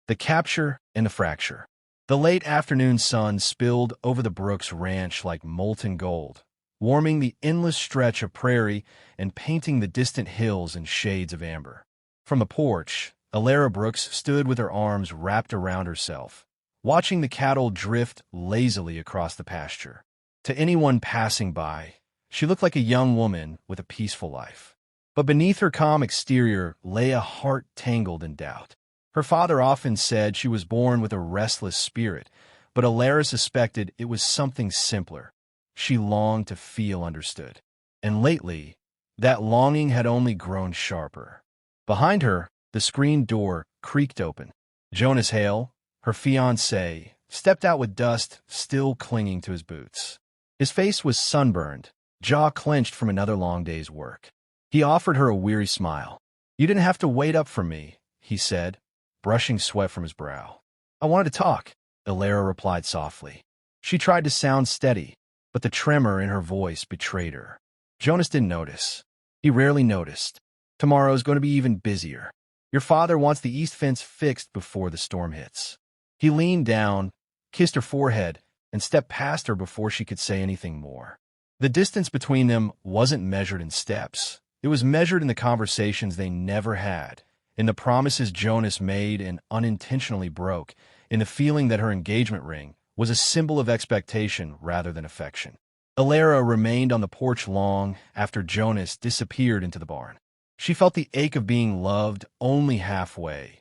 The capture and the fracture. The late afternoon sun spilled over the Brooks Ranch like molten gold, warming the endless stretch of prairie and painting the distant hills in shades of amber. From the porch, Alara Brooks stood with her arms wrapped around herself, watching the cattle drift lazily across the pasture. To anyone passing by, she looked like a young woman with a peaceful life. But beneath her calm exterior lay a heart tangled in doubt. Her father often said she was born with a restless spirit, but Alara suspected it was something simpler. She longed to feel understood. And lately, that longing had only grown sharper. Behind her, the screen door creaked open. Jonas Hale, her fiancé, stepped out with dust still clinging to his boots. His face was sunburned, jaw clenched from another long day's work. He offered her a weary smile. "You didn't have to wait up for me," he said, brushing sweat from his brow. "I wanted to talk," Alara replied softly. She tried to sound steady, but the tremor in her voice betrayed her. Jonas didn't notice. He rarely noticed. "Tomorrow's going to be even busier. Your father wants the east fence fixed before the storm hits." He leaned down, kissed her forehead, and stepped past her before she could say anything more. The distance between them wasn't measured in steps. It was measured in the conversations they never had, in the promises Jonas made and unintentionally broke, in the feeling that her engagement ring was a symbol of expectation rather than affection. Alara remained on the porch long after Jonas disappeared into the barn. She felt the ache of being loved only halfway,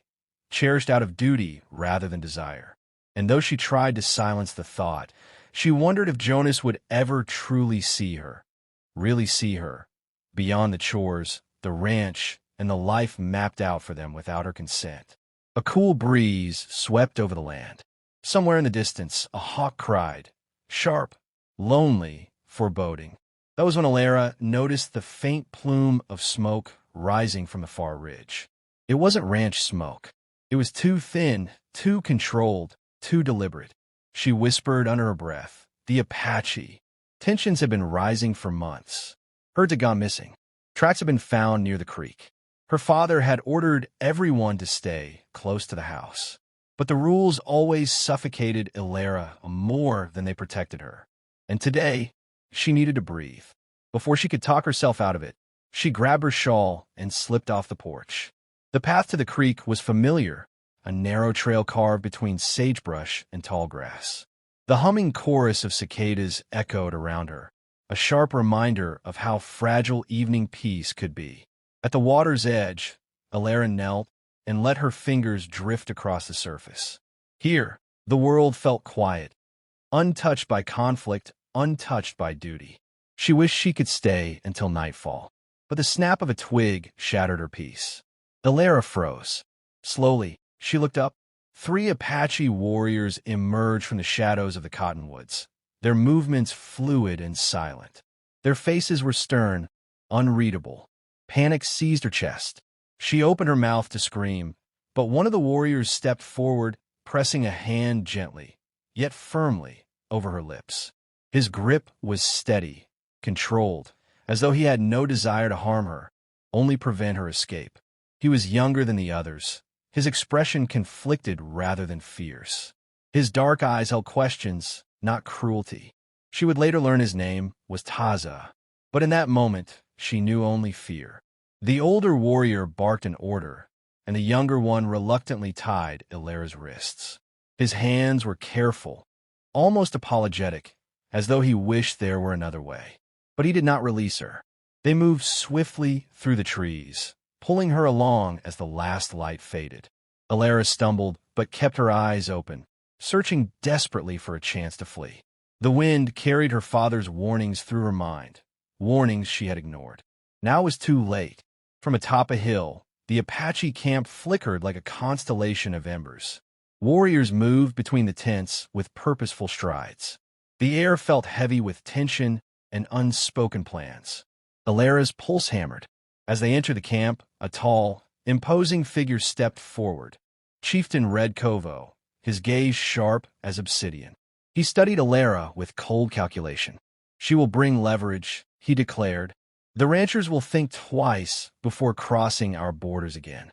cherished out of duty rather than desire. And though she tried to silence the thought, she wondered if Jonas would ever truly see her, really see her, beyond the chores, the ranch, and the life mapped out for them without her consent. A cool breeze swept over the land. Somewhere in the distance, a hawk cried, sharp, lonely, foreboding. That was when Alara noticed the faint plume of smoke rising from the far ridge. It wasn't ranch smoke. It was too thin, too controlled, too deliberate. She whispered under her breath, "The Apache." Tensions had been rising for months. Herds had gone missing. Tracks had been found near the creek. Her father had ordered everyone to stay close to the house. But the rules always suffocated Alara more than they protected her. And today, she needed to breathe. Before she could talk herself out of it, she grabbed her shawl and slipped off the porch. The path to the creek was familiar, a narrow trail carved between sagebrush and tall grass. The humming chorus of cicadas echoed around her, a sharp reminder of how fragile evening peace could be. At the water's edge, Alara knelt and let her fingers drift across the surface. Here, the world felt quiet, untouched by conflict, untouched by duty. She wished she could stay until nightfall, but the snap of a twig shattered her peace. Alara froze. Slowly, she looked up. 3 Apache warriors emerged from the shadows of the cottonwoods, their movements fluid and silent. Their faces were stern, unreadable. Panic seized her chest. She opened her mouth to scream, but one of the warriors stepped forward, pressing a hand gently, yet firmly, over her lips. His grip was steady, controlled, as though he had no desire to harm her, only prevent her escape. He was younger than the others, his expression conflicted rather than fierce. His dark eyes held questions, not cruelty. She would later learn his name was Taza, but in that moment, she knew only fear. The older warrior barked an order, and the younger one reluctantly tied Alara's wrists. His hands were careful, almost apologetic, as though he wished there were another way. But he did not release her. They moved swiftly through the trees, pulling her along as the last light faded. Alara stumbled, but kept her eyes open, searching desperately for a chance to flee. The wind carried her father's warnings through her mind, warnings she had ignored. Now it was too late. From atop a hill, the Apache camp flickered like a constellation of embers. Warriors moved between the tents with purposeful strides. The air felt heavy with tension and unspoken plans. Alara's pulse hammered. As they entered the camp, a tall, imposing figure stepped forward. Chieftain Red Kovo, his gaze sharp as obsidian. He studied Alara with cold calculation. "She will bring leverage," he declared. "The ranchers will think twice before crossing our borders again."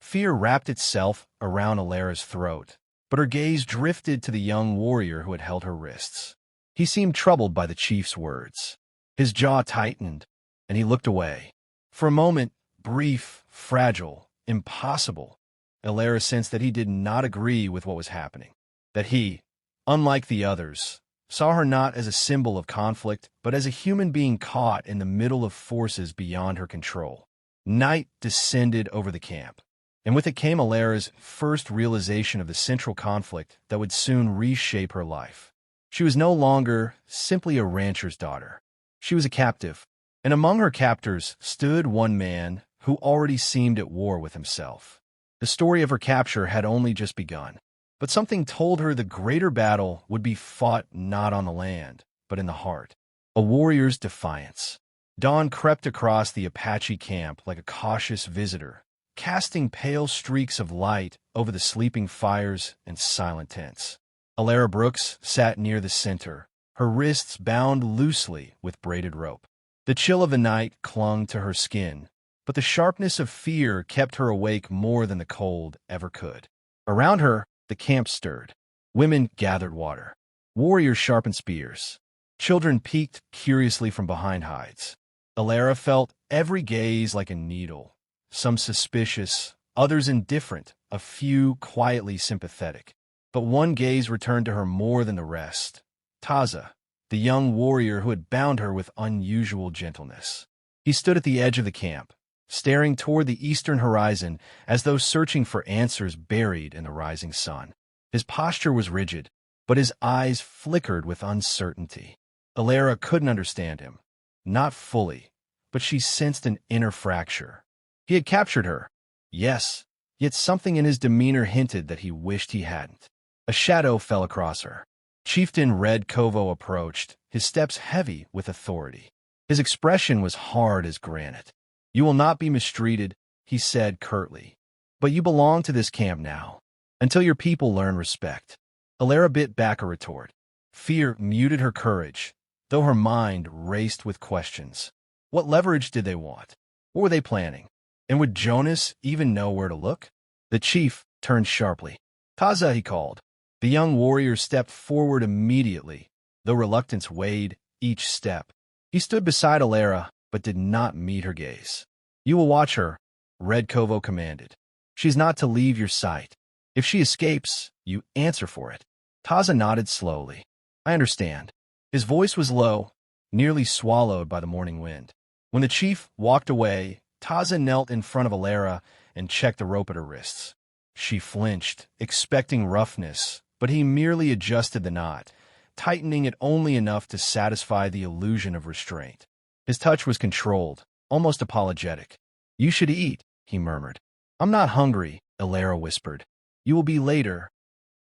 Fear wrapped itself around Alara's throat, but her gaze drifted to the young warrior who had held her wrists. He seemed troubled by the chief's words. His jaw tightened, and he looked away. For a moment, brief, fragile, impossible, Alara sensed that he did not agree with what was happening. That he, unlike the others, saw her not as a symbol of conflict, but as a human being caught in the middle of forces beyond her control. Night descended over the camp, and with it came Alara's first realization of the central conflict that would soon reshape her life. She was no longer simply a rancher's daughter. She was a captive, and among her captors stood one man who already seemed at war with himself. The story of her capture had only just begun, but something told her the greater battle would be fought not on the land, but in the heart. A warrior's defiance. Dawn crept across the Apache camp like a cautious visitor, casting pale streaks of light over the sleeping fires and silent tents. Alara Brooks sat near the center, her wrists bound loosely with braided rope. The chill of the night clung to her skin, but the sharpness of fear kept her awake more than the cold ever could. Around her, the camp stirred. Women gathered water. Warriors sharpened spears. Children peeked curiously from behind hides. Alara felt every gaze like a needle, some suspicious, others indifferent, a few quietly sympathetic. But one gaze returned to her more than the rest. Taza, the young warrior who had bound her with unusual gentleness. He stood at the edge of the camp, staring toward the eastern horizon as though searching for answers buried in the rising sun. His posture was rigid, but his eyes flickered with uncertainty. Alara couldn't understand him. Not fully, but she sensed an inner fracture. He had captured her, yes, yet something in his demeanor hinted that he wished he hadn't. A shadow fell across her. Chieftain Red Kovo approached, his steps heavy with authority. His expression was hard as granite. "You will not be mistreated," he said curtly. "But you belong to this camp now, until your people learn respect." Alara bit back a retort. Fear muted her courage, though her mind raced with questions. What leverage did they want? What were they planning? And would Jonas even know where to look? The chief turned sharply. "Taza," he called. The young warrior stepped forward immediately, though reluctance weighed each step. He stood beside Alara, but did not meet her gaze. "You will watch her," Red Kovo commanded. "She's not to leave your sight. If she escapes, you answer for it." Taza nodded slowly. "I understand." His voice was low, nearly swallowed by the morning wind. When the chief walked away, Taza knelt in front of Alara and checked the rope at her wrists. She flinched, expecting roughness, but he merely adjusted the knot, tightening it only enough to satisfy the illusion of restraint. His touch was controlled, almost apologetic. "You should eat," he murmured. "I'm not hungry," Alara whispered. "You will be later."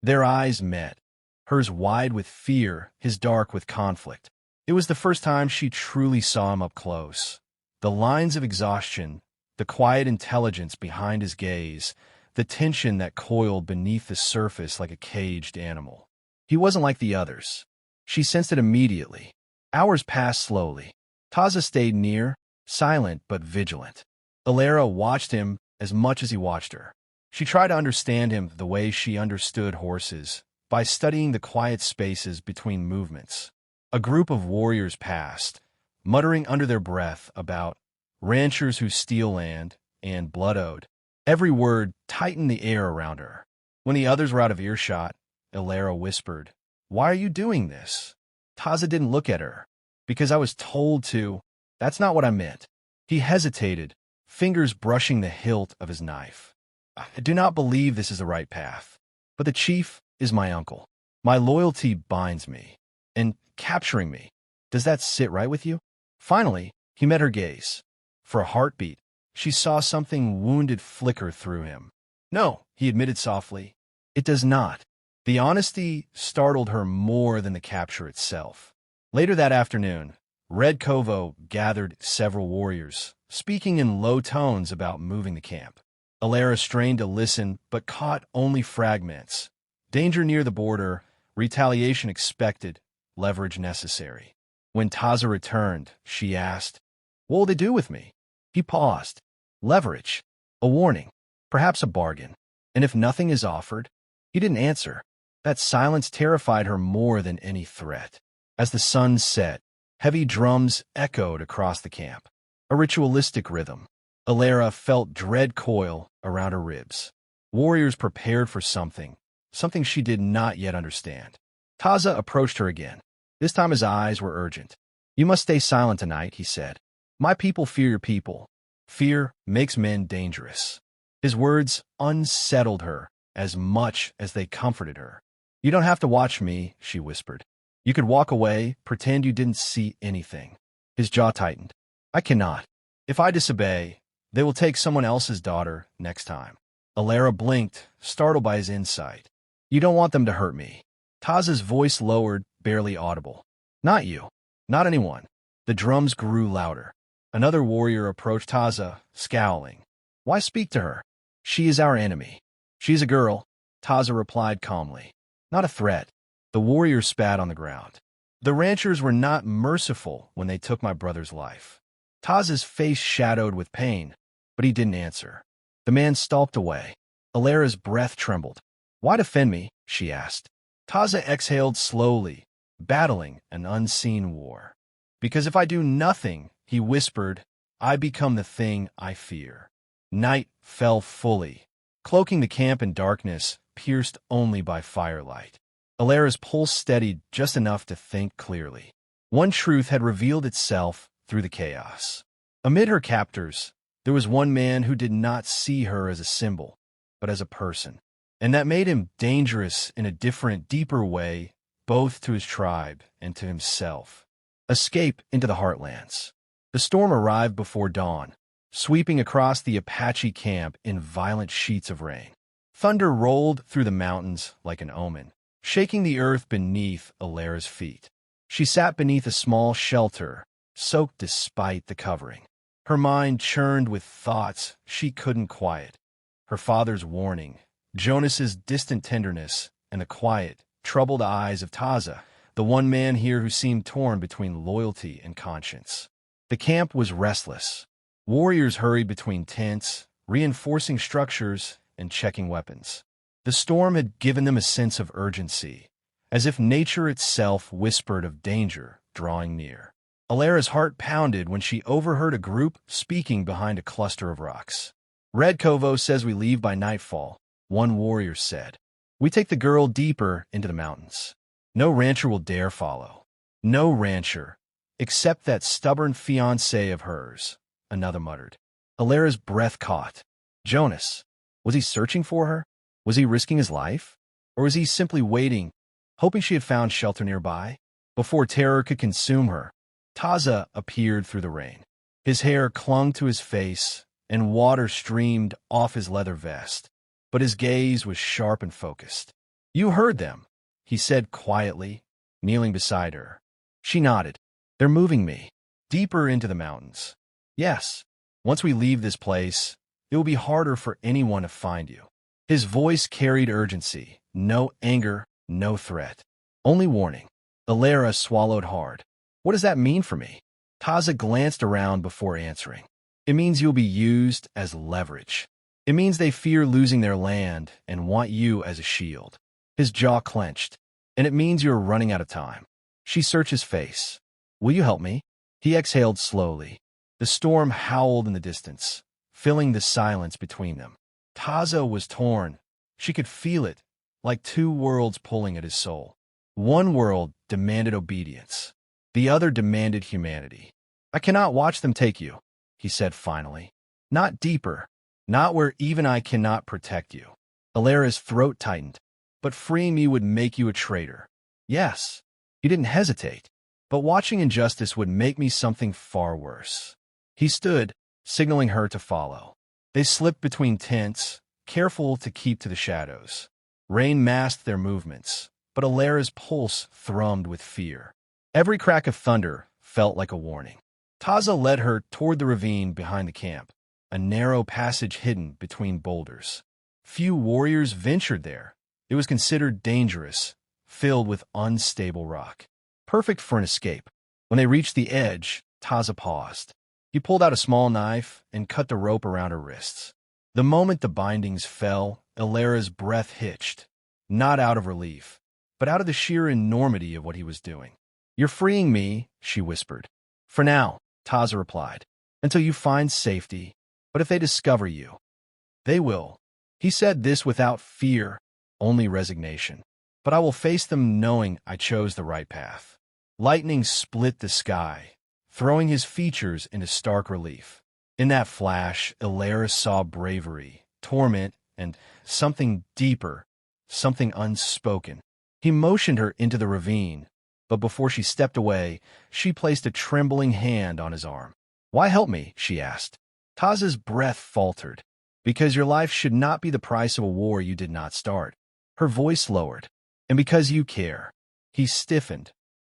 Their eyes met, hers wide with fear, his dark with conflict. It was the first time she truly saw him up close. The lines of exhaustion, the quiet intelligence behind his gaze, the tension that coiled beneath the surface like a caged animal. He wasn't like the others. She sensed it immediately. Hours passed slowly. Taza stayed near, silent but vigilant. Alara watched him as much as he watched her. She tried to understand him the way she understood horses, by studying the quiet spaces between movements. A group of warriors passed, muttering under their breath about ranchers who steal land and blood owed. Every word tightened the air around her. When the others were out of earshot, Alara whispered, "Why are you doing this?" Taza didn't look at her. "Because I was told to." "That's not what I meant." He hesitated, fingers brushing the hilt of his knife. "I do not believe this is the right path. But the chief is my uncle. My loyalty binds me. And capturing me, does that sit right with you?" Finally, he met her gaze. For a heartbeat, she saw something wounded flicker through him. "No," he admitted softly, "it does not." The honesty startled her more than the capture itself. Later that afternoon, Red Kovo gathered several warriors, speaking in low tones about moving the camp. Alara strained to listen, but caught only fragments. Danger near the border, retaliation expected, leverage necessary. When Taza returned, she asked, "What will they do with me?" He paused. "Leverage. A warning." Perhaps a bargain. And if nothing is offered? He didn't answer. That silence terrified her more than any threat. As the sun set, heavy drums echoed across the camp. A ritualistic rhythm. Alara felt dread coil around her ribs. Warriors prepared for something she did not yet understand. Taza approached her again. This time his eyes were urgent. "You must stay silent tonight," he said. "My people fear your people. Fear makes men dangerous." His words unsettled her as much as they comforted her. "You don't have to watch me," she whispered. "You could walk away, pretend you didn't see anything." His jaw tightened. "I cannot. If I disobey, they will take someone else's daughter next time." Alara blinked, startled by his insight. "You don't want them to hurt me." Taza's voice lowered, barely audible. "Not you. Not anyone." The drums grew louder. Another warrior approached Taza, scowling. "Why speak to her? She is our enemy." "She's a girl," Taza replied calmly. "Not a threat." The warrior spat on the ground. "The ranchers were not merciful when they took my brother's life." Taza's face shadowed with pain, but he didn't answer. The man stalked away. Alara's breath trembled. "Why defend me?" she asked. Taza exhaled slowly, battling an unseen war. "Because if I do nothing," he whispered, "I become the thing I fear." Night fell fully, cloaking the camp in darkness, pierced only by firelight. Alara's pulse steadied just enough to think clearly. One truth had revealed itself through the chaos. Amid her captors, there was one man who did not see her as a symbol, but as a person. And that made him dangerous in a different, deeper way, both to his tribe and to himself. Escape into the heartlands. The storm arrived before dawn, sweeping across the Apache camp in violent sheets of rain. Thunder rolled through the mountains like an omen, shaking the earth beneath Alara's feet. She sat beneath a small shelter, soaked despite the covering. Her mind churned with thoughts she couldn't quiet. Her father's warning, Jonas's distant tenderness, and the quiet, troubled eyes of Taza, the one man here who seemed torn between loyalty and conscience. The camp was restless. Warriors hurried between tents, reinforcing structures and checking weapons. The storm had given them a sense of urgency, as if nature itself whispered of danger drawing near. Alara's heart pounded when she overheard a group speaking behind a cluster of rocks. "Red Kovo says we leave by nightfall," one warrior said. "We take the girl deeper into the mountains. No rancher will dare follow." "No rancher, except that stubborn fiancé of hers," another muttered. Alara's breath caught. Jonas. Was he searching for her? Was he risking his life? Or was he simply waiting, hoping she had found shelter nearby? Before terror could consume her, Taza appeared through the rain. His hair clung to his face, and water streamed off his leather vest, but his gaze was sharp and focused. "You heard them," he said quietly, kneeling beside her. She nodded. "They're moving me, deeper into the mountains." "Yes. Once we leave this place, it will be harder for anyone to find you." His voice carried urgency, no anger, no threat, only warning. Alara swallowed hard. "What does that mean for me?" Taza glanced around before answering. "It means you'll be used as leverage. It means they fear losing their land and want you as a shield." His jaw clenched. "And it means you're running out of time." She searched his face. "Will you help me?" He exhaled slowly. The storm howled in the distance, filling the silence between them. Taza was torn. She could feel it, like two worlds pulling at his soul. One world demanded obedience. The other demanded humanity. "I cannot watch them take you," he said finally. "Not deeper. Not where even I cannot protect you." Alara's throat tightened. "But freeing me would make you a traitor." "Yes." He didn't hesitate. "But watching injustice would make me something far worse." He stood, signaling her to follow. They slipped between tents, careful to keep to the shadows. Rain masked their movements, but Alara's pulse thrummed with fear. Every crack of thunder felt like a warning. Taza led her toward the ravine behind the camp, a narrow passage hidden between boulders. Few warriors ventured there. It was considered dangerous, filled with unstable rock. Perfect for an escape. When they reached the edge, Taza paused. He pulled out a small knife and cut the rope around her wrists. The moment the bindings fell, Ilara's breath hitched, not out of relief, but out of the sheer enormity of what he was doing. "You're freeing me," she whispered. "For now," Taza replied, "until you find safety. But if they discover you, they will." He said this without fear, only resignation. "But I will face them knowing I chose the right path." Lightning split the sky, throwing his features into stark relief. In that flash, Ilara saw bravery, torment, and something deeper, something unspoken. He motioned her into the ravine, but before she stepped away, she placed a trembling hand on his arm. "Why help me?" she asked. Taza's breath faltered. "Because your life should not be the price of a war you did not start." Her voice lowered. "And because you care." He stiffened,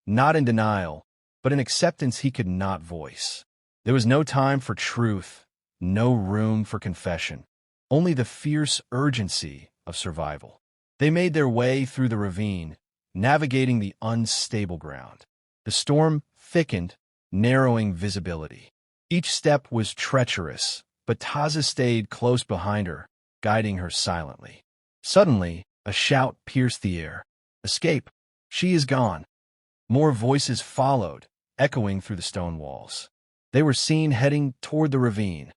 not in denial, but in acceptance he could not voice. There was no time for truth, no room for confession, only the fierce urgency of survival. They made their way through the ravine, navigating the unstable ground. The storm thickened, narrowing visibility. Each step was treacherous, but Taza stayed close behind her, guiding her silently. Suddenly, a shout pierced the air. "Escape! She is gone!" More voices followed, echoing through the stone walls. They were seen heading toward the ravine.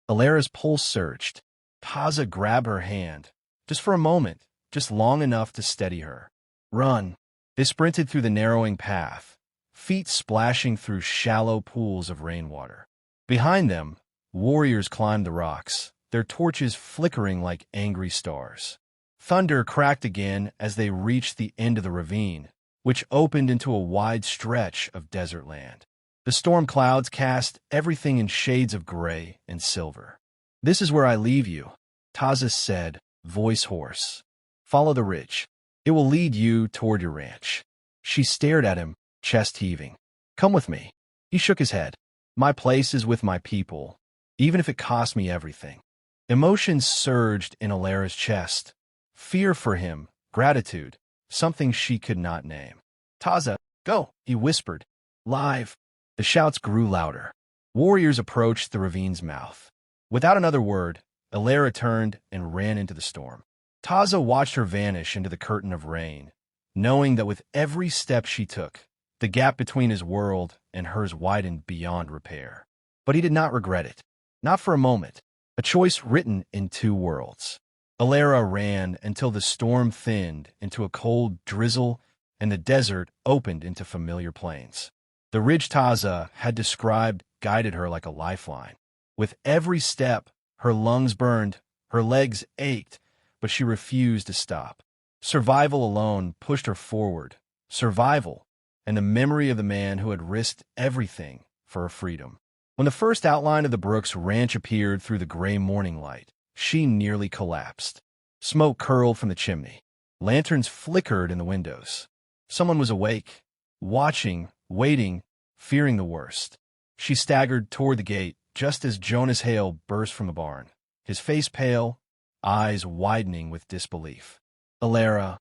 Ilara's pulse surged. Taza grabbed her hand, just for a moment, just long enough to steady her. "Run!" They sprinted through the narrowing path, feet splashing through shallow pools of rainwater. Behind them, warriors climbed the rocks, their torches flickering like angry stars. Thunder cracked again as they reached the end of the ravine, which opened into a wide stretch of desert land. The storm clouds cast everything in shades of gray and silver. "This is where I leave you," Taza said, voice hoarse. "Follow the ridge. It will lead you toward your ranch." She stared at him, chest heaving. "Come with me." He shook his head. "My place is with my people, even if it costs me everything." Emotions surged in Ilara's chest. Fear for him, gratitude, something she could not name. "Taza, go," he whispered. "Live." The shouts grew louder. Warriors approached the ravine's mouth. Without another word, Ilara turned and ran into the storm. Taza watched her vanish into the curtain of rain, knowing that with every step she took, the gap between his world and hers widened beyond repair. But he did not regret it. Not for a moment. A choice written in two worlds. Ilara ran until the storm thinned into a cold drizzle and the desert opened into familiar plains. The ridge Taza had described guided her like a lifeline. With every step, her lungs burned, her legs ached, but she refused to stop. Survival alone pushed her forward. Survival, and the memory of the man who had risked everything for her freedom. When the first outline of the Brooks ranch appeared through the gray morning light, she nearly collapsed. Smoke curled from the chimney. Lanterns flickered in the windows. Someone was awake, watching, waiting, fearing the worst. She staggered toward the gate just as Jonas Hale burst from the barn, his face pale, eyes widening with disbelief. "Ilara."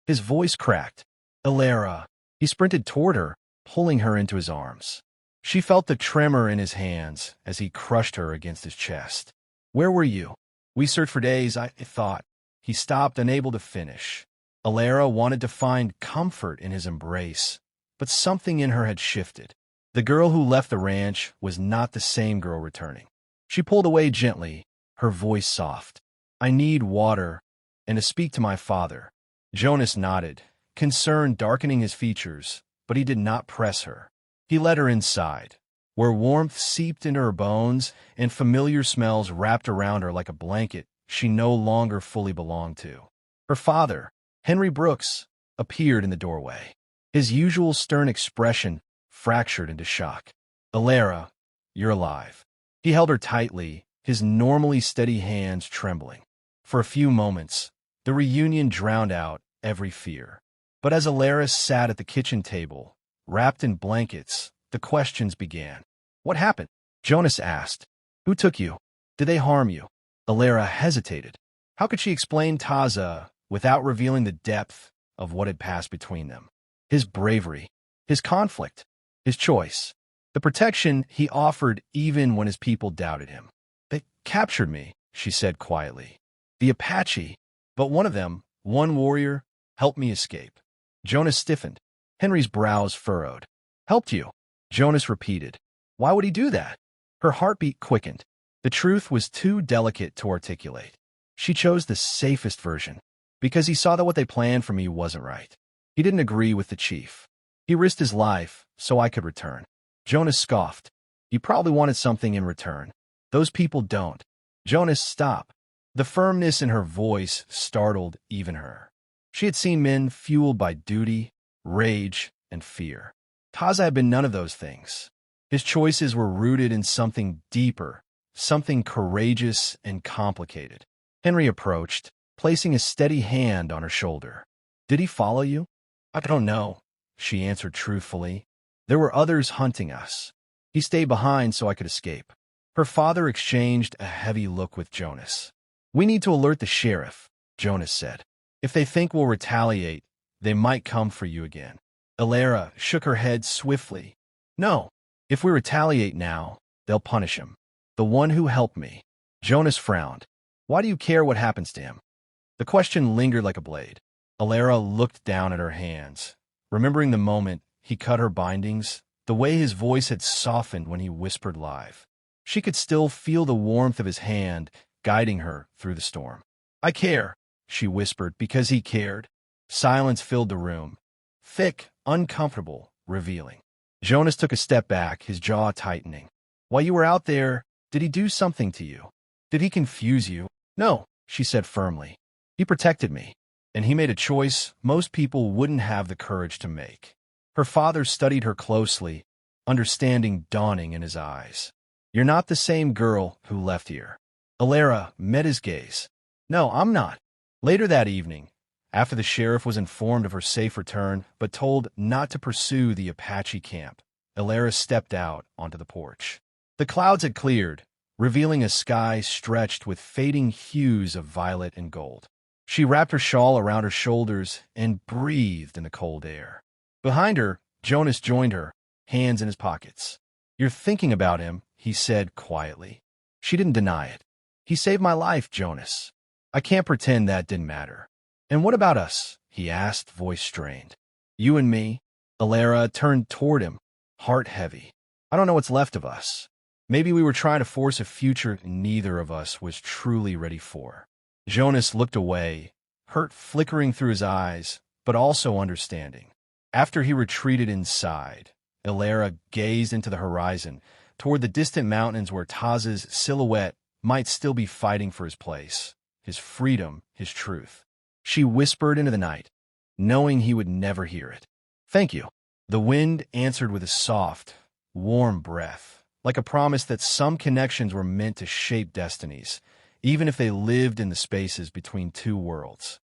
His voice cracked. "Ilara." He sprinted toward her, pulling her into his arms. She felt the tremor in his hands as he crushed her against his chest. "Where were you?" "We searched for days, I thought." He stopped, unable to finish. Ilara wanted to find comfort in his embrace, but something in her had shifted. The girl who left the ranch was not the same girl returning. She pulled away gently, her voice soft. "I need water, and to speak to my father." Jonas nodded, concern darkening his features, but he did not press her. He led her inside, where warmth seeped into her bones and familiar smells wrapped around her like a blanket she no longer fully belonged to. Her father, Henry Brooks, appeared in the doorway. His usual stern expression fractured into shock. "Ilara, you're alive." He held her tightly, his normally steady hands trembling. For a few moments, the reunion drowned out every fear. But as Ilara sat at the kitchen table, wrapped in blankets, the questions began. "What happened?" Jonas asked. "Who took you? Did they harm you?" Ilara hesitated. How could she explain Taza without revealing the depth of what had passed between them? His bravery, his conflict, his choice, the protection he offered even when his people doubted him. "They captured me," she said quietly. The Apache. But one of them, one warrior, helped me escape. Jonas stiffened. Henry's brows furrowed. Helped you? Jonas repeated. Why would he do that? Her heartbeat quickened. The truth was too delicate to articulate. She chose the safest version, because he saw that what they planned for me wasn't right. He didn't agree with the chief. He risked his life so I could return. Jonas scoffed. You probably wanted something in return. Those people don't. Jonas, stop. The firmness in her voice startled even her. She had seen men fueled by duty, rage, and fear. Taza had been none of those things. His choices were rooted in something deeper, something courageous and complicated. Henry approached, placing a steady hand on her shoulder. Did he follow you? I don't know, she answered truthfully. There were others hunting us. He stayed behind so I could escape. Her father exchanged a heavy look with Jonas. We need to alert the sheriff, Jonas said. If they think we'll retaliate, they might come for you again. Clara shook her head swiftly. No, if we retaliate now, they'll punish him. The one who helped me. Jonas frowned. Why do you care what happens to him? The question lingered like a blade. Clara looked down at her hands, remembering the moment he cut her bindings, the way his voice had softened when he whispered live. She could still feel the warmth of his hand guiding her through the storm. I care, she whispered, because he cared. Silence filled the room. Thick, uncomfortable, revealing. Jonas took a step back, his jaw tightening. While you were out there, did he do something to you? Did he confuse you? No, she said firmly. He protected me, and he made a choice most people wouldn't have the courage to make. Her father studied her closely, understanding dawning in his eyes. You're not the same girl who left here. Clara met his gaze. No, I'm not. Later that evening, after the sheriff was informed of her safe return but told not to pursue the Apache camp, Clara stepped out onto the porch. The clouds had cleared, revealing a sky stretched with fading hues of violet and gold. She wrapped her shawl around her shoulders and breathed in the cold air. Behind her, Jonas joined her, hands in his pockets. You're thinking about him, he said quietly. She didn't deny it. He saved my life, Jonas. I can't pretend that didn't matter. And what about us? He asked, voice strained. You and me? Clara turned toward him, heart heavy. I don't know what's left of us. Maybe we were trying to force a future neither of us was truly ready for. Jonas looked away, hurt flickering through his eyes, but also understanding. After he retreated inside, Clara gazed into the horizon, toward the distant mountains where Taza's silhouette might still be fighting for his place, his freedom, his truth. She whispered into the night, knowing he would never hear it. Thank you. The wind answered with a soft, warm breath, like a promise that some connections were meant to shape destinies, even if they lived in the spaces between two worlds.